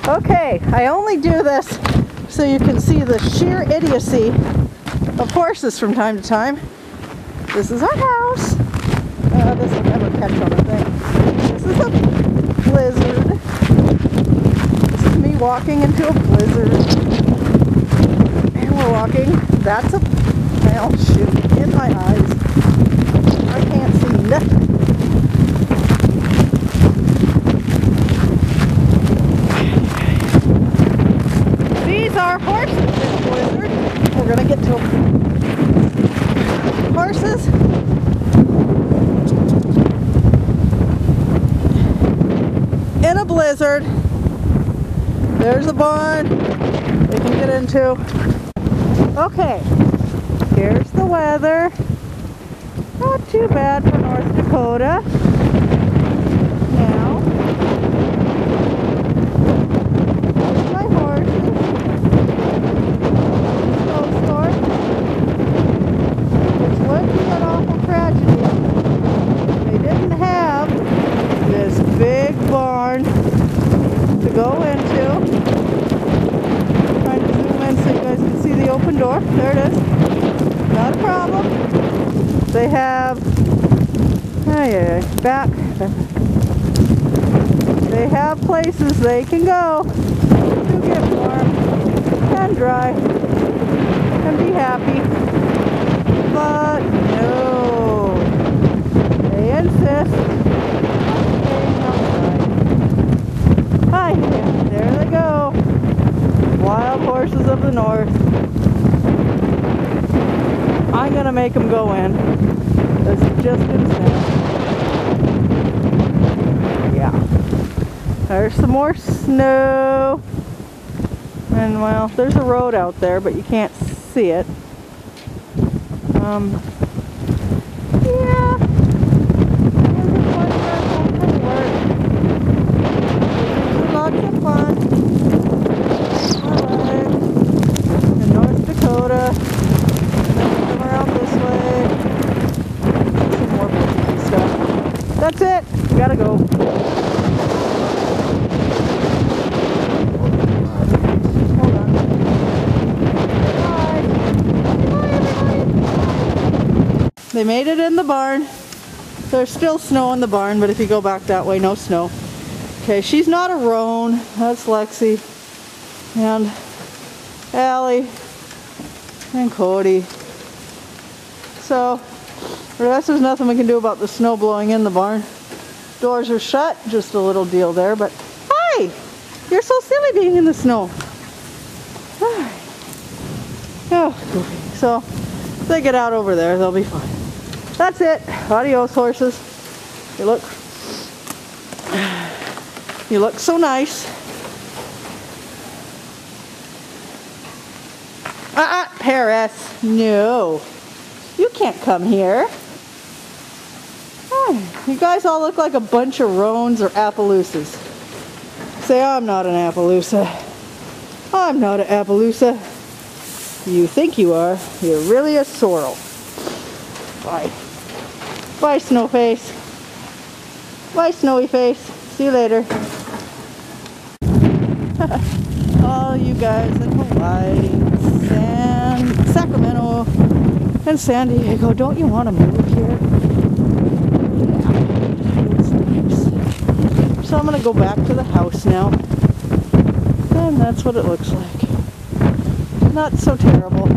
Okay, I only do this so you can see the sheer idiocy of horses from time to time. This is our house. This will never catch on a thing. This is a blizzard. This is me walking into a blizzard. And we're walking. That's a, well, shoot, in my eyes. I can't see nothing. These are horses in a blizzard. We're gonna get to them. Horses. In a blizzard. There's a barn we can get into. Okay, here's the weather. Not too bad for North Dakota. Now, here's my horses. Snowstorm. Which would be an awful tragedy. They didn't have this big barn to go into. I'm trying to zoom in so you guys can see the open door. There it is. Not a problem. They have back. They have places they can go to get warm and dry and be happy. But no, they insist on staying outside. Hi, there they go. Wild horses of the north. I'm gonna make them go in. This is just insane. Yeah. There's some more snow. And well, there's a road out there, but you can't see it. Yeah. Lots of fun. Alright. In North Dakota. Come around this way. Some more busy stuff. That's it. Gotta go. Hold on. Bye. Bye, everybody. They made it in the barn. There's still snow in the barn, but if you go back that way, no snow. Okay, she's not a roan. That's Lexi. And Allie. And Cody. So, the rest there's nothing we can do about the snow blowing in the barn. Doors are shut, just a little deal there, but hi! You're so silly being in the snow. Oh, so, if they get out over there, they'll be fine. That's it. Adios, horses. You look so nice. Paris, no. You can't come here. You guys all look like a bunch of roans or Appaloosas. Say, I'm not an Appaloosa. I'm not an Appaloosa. You think you are. You're really a sorrel. Bye. Bye, Snowface. Bye, Snowy Face. See you later. All you guys in Hawaii, Sacramento, and San Diego, don't you want to move here? Yeah, it's nice. So I'm going to go back to the house now. And that's what it looks like. Not so terrible.